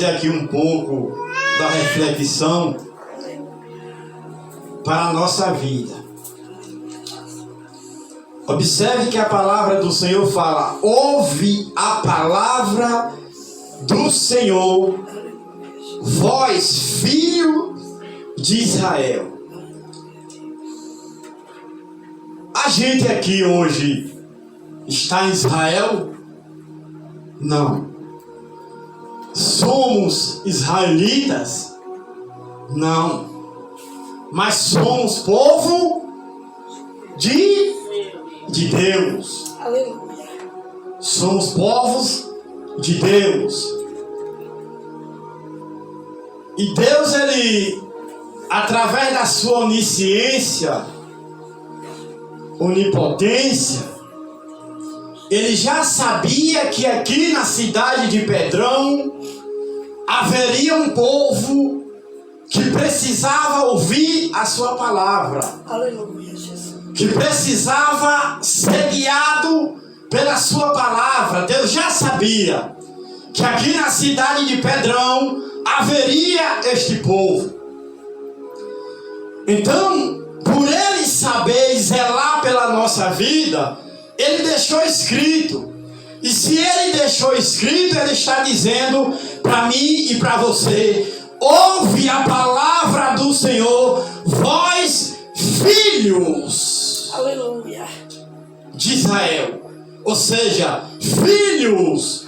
Aqui um pouco da reflexão para a nossa vida. Observe que a palavra do Senhor fala: ouve a palavra do Senhor, vós, filho de Israel. A gente aqui hoje está em Israel? Não. Somos israelitas? Não. Mas somos povo de Deus. Aleluia. Somos povos de Deus. E Deus, Ele, através da sua onisciência, onipotência, Ele já sabia que aqui na cidade de Pedrão haveria um povo que precisava ouvir a sua palavra. Aleluia, Jesus. Que precisava ser guiado pela sua palavra. Deus já sabia que aqui na cidade de Pedrão haveria este povo. Então, por Ele saber e zelar pela nossa vida, Ele deixou escrito. E se Ele deixou escrito, Ele está dizendo para mim e para você: ouve a palavra do Senhor, vós, filhos, aleluia, de Israel. Ou seja, filhos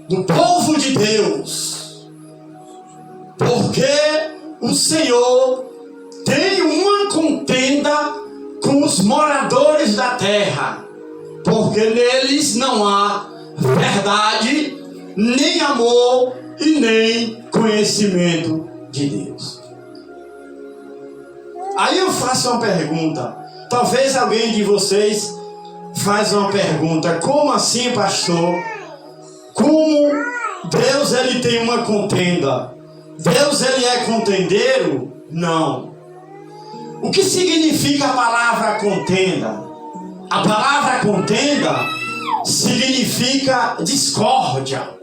do povo de Deus. Porque o Senhor tem uma contenda com os moradores da terra. Porque neles não há verdade, nem amor e nem conhecimento de Deus. Aí eu faço uma pergunta. Talvez alguém de vocês faz uma pergunta: como assim, pastor? Como Deus, ele tem uma contenda? Deus, ele é contendeiro? Não. O que significa a palavra contenda? A palavra contenda significa discórdia.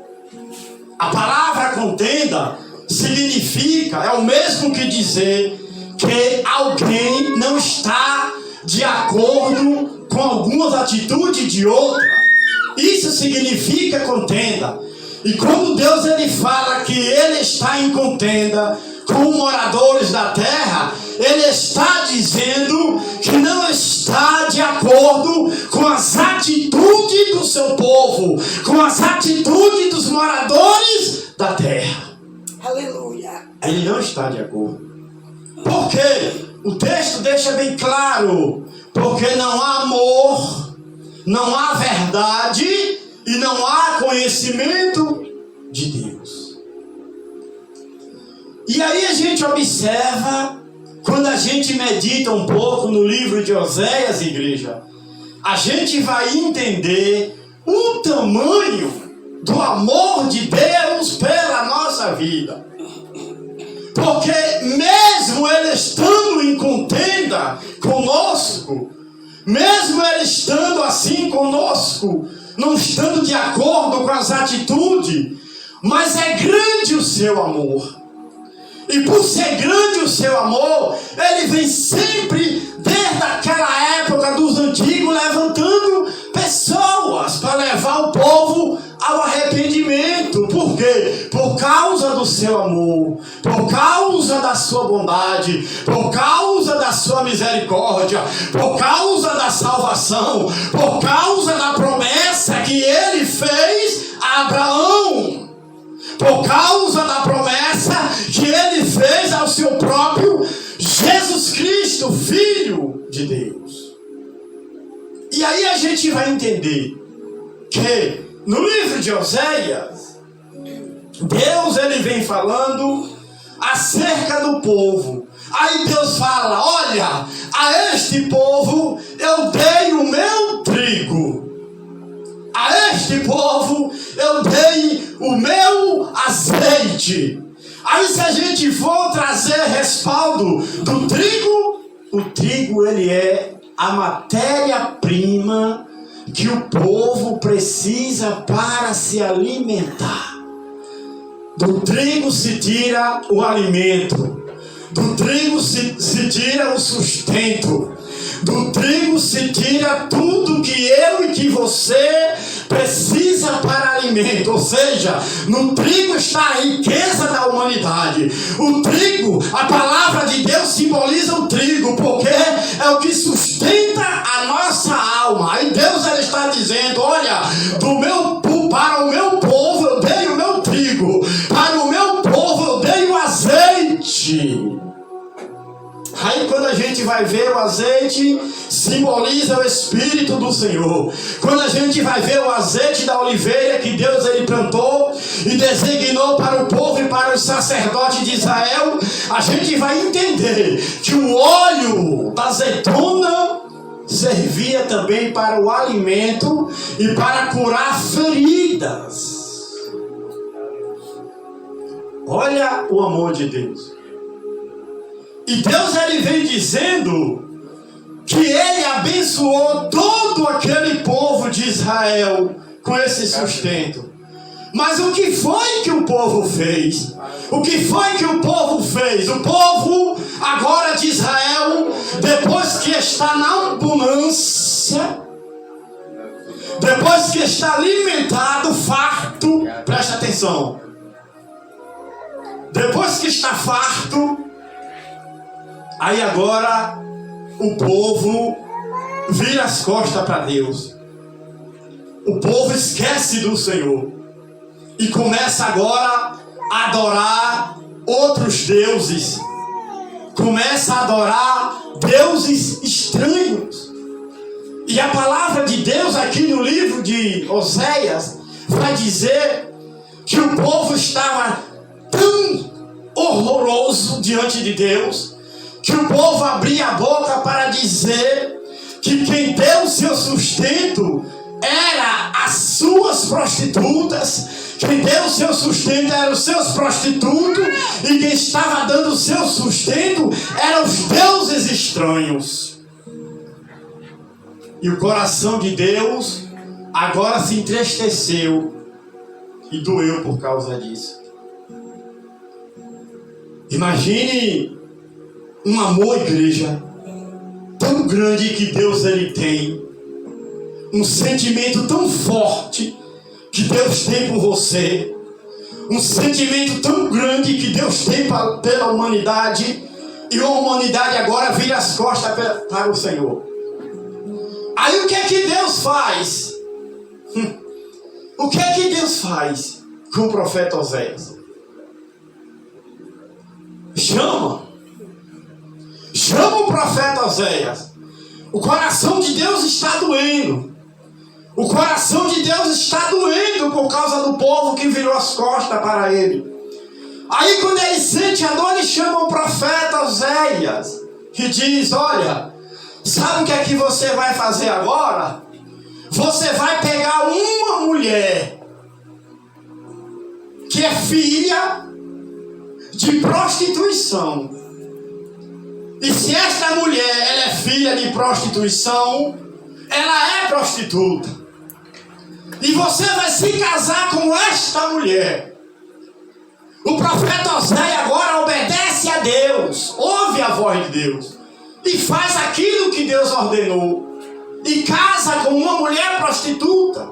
A palavra contenda significa, é o mesmo que dizer que alguém não está de acordo com algumas atitudes de outra. Isso significa contenda. E quando Deus, ele fala que Ele está em contenda com moradores da terra, Ele está dizendo que não está de acordo com as atitudes do seu povo, com as atitudes dos moradores da terra. Aleluia. Ele não está de acordo. Por quê? O texto deixa bem claro: porque não há amor, não há verdade e não há conhecimento de Deus. E aí a gente observa, quando a gente medita um pouco no livro de Oséias, igreja, a gente vai entender o tamanho do amor de Deus pela nossa vida. Porque mesmo Ele estando em contenda conosco, mesmo Ele estando assim conosco, não estando de acordo com as atitudes, mas é grande o seu amor. E por ser grande o seu amor, Ele vem sempre, desde aquela época dos antigos, levantando pessoas para levar o povo ao arrependimento. Por quê? Por causa do seu amor, por causa da sua bondade, por causa da sua misericórdia, por causa da salvação, por causa da promessa que Ele fez a Abraão, por causa da promessa que Ele fez ao seu próprio Jesus Cristo, Filho de Deus. E aí a gente vai entender que no livro de Oséias, Deus, ele vem falando acerca do povo. Aí Deus fala: olha, a este povo eu dei o meu trigo, a este povo eu dei o meu azeite. Aí se a gente for trazer respaldo do trigo, o trigo, ele é a matéria-prima que o povo precisa para se alimentar. Do trigo se tira o alimento. Do trigo se tira o sustento. Do trigo se tira tudo que eu e que você precisa para alimento. Ou seja, no trigo está a riqueza da humanidade. O trigo, a palavra de Deus simboliza o trigo, porque é o que sustenta a nossa alma. E Deus ele está dizendo: olha, para o meu povo eu dei o meu trigo, para o meu povo eu dei o azeite. Aí quando a gente vai ver, o azeite simboliza o Espírito do Senhor. Quando a gente vai ver o azeite da oliveira que Deus ele plantou e designou para o povo e para os sacerdotes de Israel, a gente vai entender que o óleo da azeitona servia também para o alimento e para curar feridas. Olha o amor de Deus. E Deus ele vem dizendo que ele abençoou todo aquele povo de Israel com esse sustento. Mas o que foi que o povo fez? O que foi que o povo fez? O povo agora de Israel, depois que está na abundância, depois que está alimentado, farto, preste atenção. Depois que está farto, aí agora o povo vira as costas para Deus. O povo esquece do Senhor e começa agora a adorar outros deuses. Começa a adorar deuses estranhos. E a palavra de Deus aqui no livro de Oséias vai dizer que o povo estava tão horroroso diante de Deus, que o povo abria a boca para dizer que quem deu o seu sustento era as suas prostitutas, quem deu o seu sustento eram os seus prostitutos, e quem estava dando o seu sustento eram os deuses estranhos. E o coração de Deus agora se entristeceu e doeu por causa disso. Imagine um amor, igreja, tão grande que Deus ele tem, um sentimento tão forte que Deus tem por você, um sentimento tão grande que Deus tem pela humanidade, e a humanidade agora vira as costas para o Senhor. Aí o que é que Deus faz? O que é que Deus faz com o profeta Oséias? Chama o profeta Oséias. O coração de Deus está doendo. O coração de Deus está doendo por causa do povo que virou as costas para ele. Aí quando ele sente a dor, ele chama o profeta Oséias e diz: olha, sabe o que é que você vai fazer agora? Você vai pegar uma mulher que é filha de prostituição. E se esta mulher ela é filha de prostituição, ela é prostituta. E você vai se casar com esta mulher. O profeta Oséias agora obedece a Deus, ouve a voz de Deus e faz aquilo que Deus ordenou, e casa com uma mulher prostituta.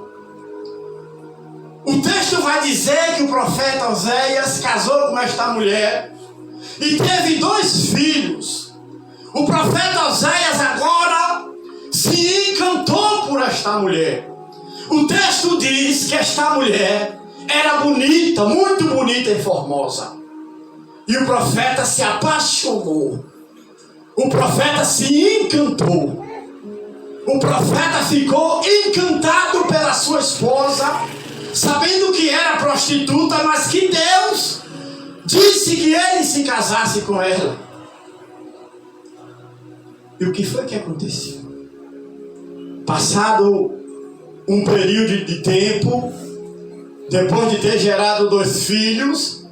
O texto vai dizer que o profeta Oséias casou com esta mulher e teve 2 filhos. O profeta Oséias agora se encantou por esta mulher. O texto diz que esta mulher era bonita, muito bonita e formosa. E o profeta se apaixonou. O profeta se encantou. O profeta ficou encantado pela sua esposa, sabendo que era prostituta, mas que Deus disse que ele se casasse com ela. E o que foi que aconteceu? Passado um período de tempo, depois de ter gerado 2 filhos,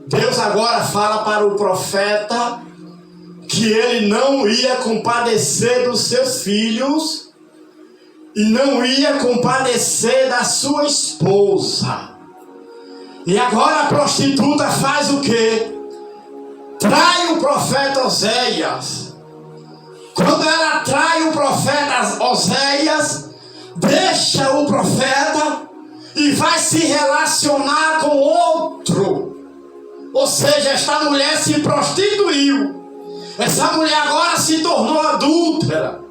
Deus agora fala para o profeta que ele não ia compadecer dos seus filhos e não ia compadecer da sua esposa. E agora a prostituta faz o quê? Trai o profeta Oséias. Quando ela trai o profeta Oséias, deixa o profeta e vai se relacionar com outro. Ou seja, esta mulher se prostituiu. Essa mulher agora se tornou adúltera.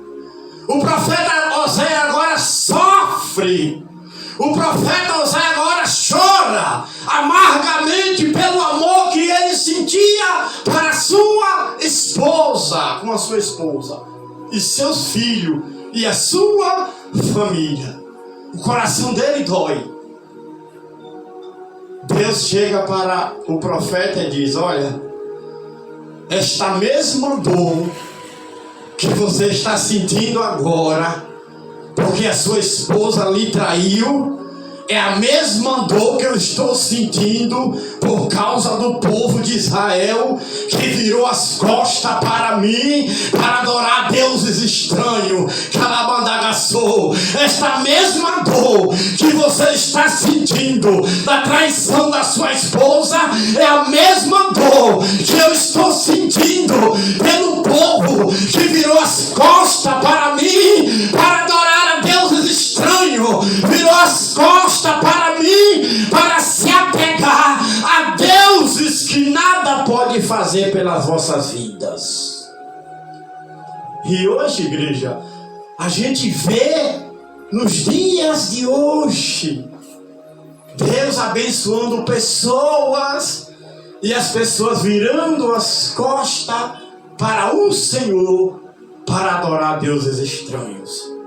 O profeta Oséias agora sofre. O profeta Oséias agora chora amargamente pelo amor que ele sentia para a sua esposa, com a sua esposa e seus filhos e a sua família. O coração dele dói. Deus chega para o profeta e diz: olha, esta mesma dor que você está sentindo agora, porque a sua esposa lhe traiu, é a mesma dor que eu estou sentindo por causa do povo de Israel, que virou as costas para mim, para adorar deuses estranhos. Calabandagaçou. Esta mesma dor que você está sentindo da traição da sua esposa, é a mesma dor que eu estou sentindo pelo povo que virou as costas para mim, para adorar a deuses estranhos. Virou as costas para mim, para se apegar a deuses que nada pode fazer pelas vossas vidas. E hoje, igreja, a gente vê nos dias de hoje Deus abençoando pessoas e as pessoas virando as costas para o Senhor, para adorar deuses estranhos.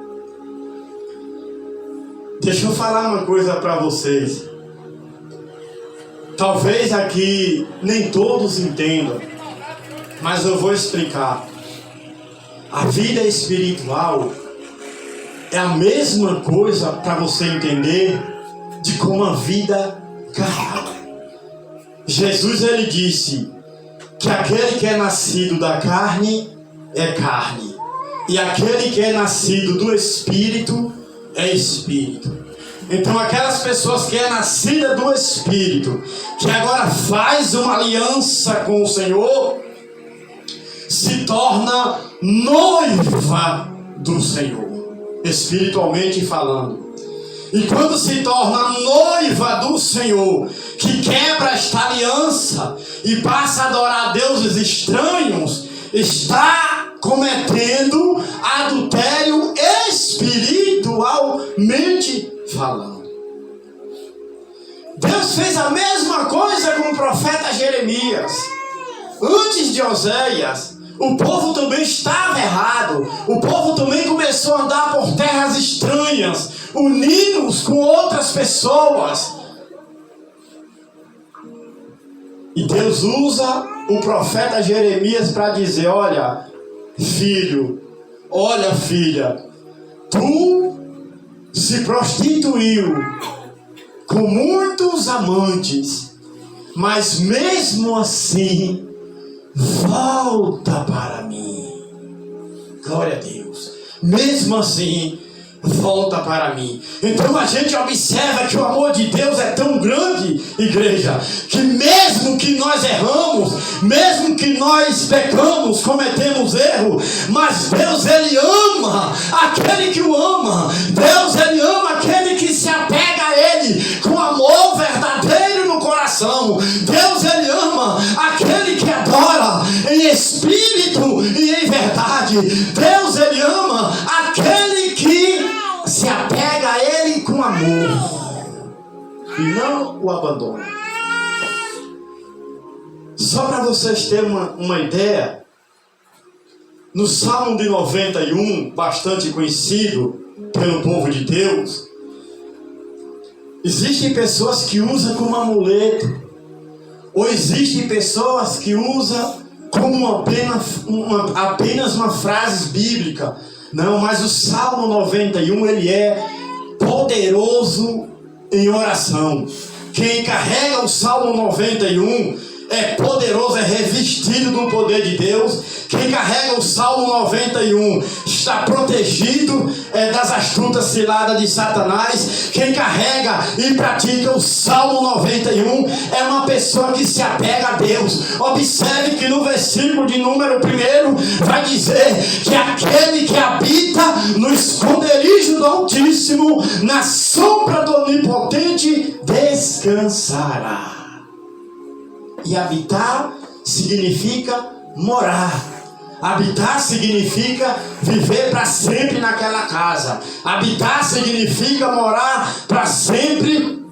Deixa eu falar uma coisa para vocês. Talvez aqui nem todos entendam, mas eu vou explicar. A vida espiritual é a mesma coisa para você entender de como a vida carnal. Jesus, ele disse que aquele que é nascido da carne é carne, e aquele que é nascido do Espírito é Espírito. Então aquelas pessoas que é nascida do Espírito, que agora faz uma aliança com o Senhor, se torna noiva do Senhor, espiritualmente falando. E quando se torna noiva do Senhor, que quebra esta aliança e passa a adorar deuses estranhos, está cometendo adultério espiritualmente falando. Deus fez a mesma coisa com o profeta Jeremias. Antes de Oséias, o povo também estava errado. O povo também começou a andar por terras estranhas, unidos com outras pessoas. E Deus usa o profeta Jeremias para dizer: olha, filho, olha, filha, tu se prostituiu com muitos amantes, mas mesmo assim volta para mim. Glória a Deus. Mesmo assim volta para mim. Então a gente observa que o amor de Deus é tão grande, igreja, que mesmo que nós erramos, mesmo que nós pecamos, cometemos erro, mas Deus, ele ama aquele que o ama. Deus, ele ama aquele que se apega a ele com amor verdadeiro no coração. Deus, ele ama aquele que adora em espírito e em verdade. Deus, ele ama aquele que se apega a ele com amor e não o abandona. Só para vocês terem uma ideia, no Salmo de 91, bastante conhecido pelo povo de Deus, existem pessoas que usam como amuleto, ou existem pessoas que usam como apenas uma frase bíblica. Não, mas o Salmo 91, ele é poderoso em oração. Quem carrega o Salmo 91 é poderoso, é revestido do poder de Deus. Quem carrega o Salmo 91 está protegido das astutas ciladas de Satanás. Quem carrega e pratica o Salmo 91 é uma pessoa que se apega a Deus. Observe que no versículo de número 1 vai dizer que aquele que habita no esconderijo do Altíssimo, na sombra do Onipotente, descansará. E habitar significa morar. Habitar significa viver para sempre naquela casa. Habitar significa morar para sempre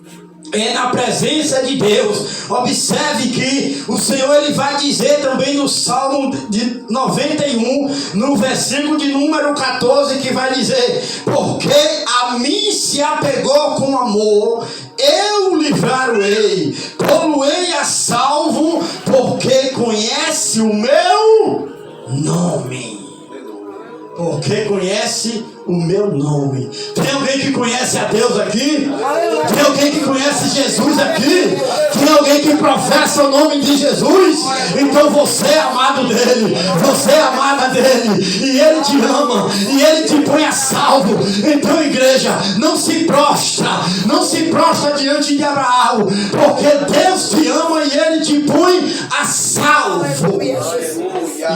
na presença de Deus. Observe que o Senhor ele vai dizer também no Salmo de 91, no versículo de número 14, que vai dizer: porque a mim se apegou com amor, eu o livrarei, pô-lo-ei a salvo, porque conhece o meu nome. Porque conhece o meu nome. Tem alguém que conhece a Deus aqui? Tem alguém que conhece Jesus aqui? Tem alguém que professa o nome de Jesus? Então você é amado dele, você é amada dele, e ele te ama, e ele te põe a salvo. Então, igreja, não se prostra diante de Abraão, porque Deus te ama e ele te põe a salvo.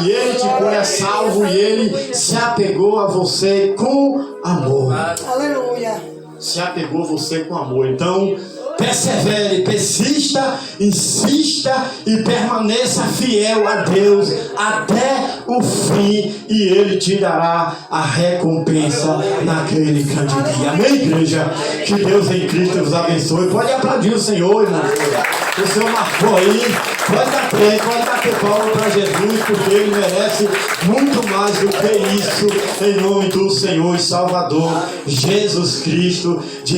E ele te põe a salvo, e ele se apegou a você com amor. Aleluia. Se apegou a você com amor. Então, persevere, persista, insista e permaneça fiel a Deus até o fim, e ele te dará a recompensa naquele grande dia. Amém, igreja? Que Deus em Cristo nos abençoe. Pode aplaudir o Senhor, irmão. O Senhor marcou aí. Pode bater palma para Jesus, porque ele merece muito mais do que isso, em nome do Senhor e Salvador Jesus Cristo de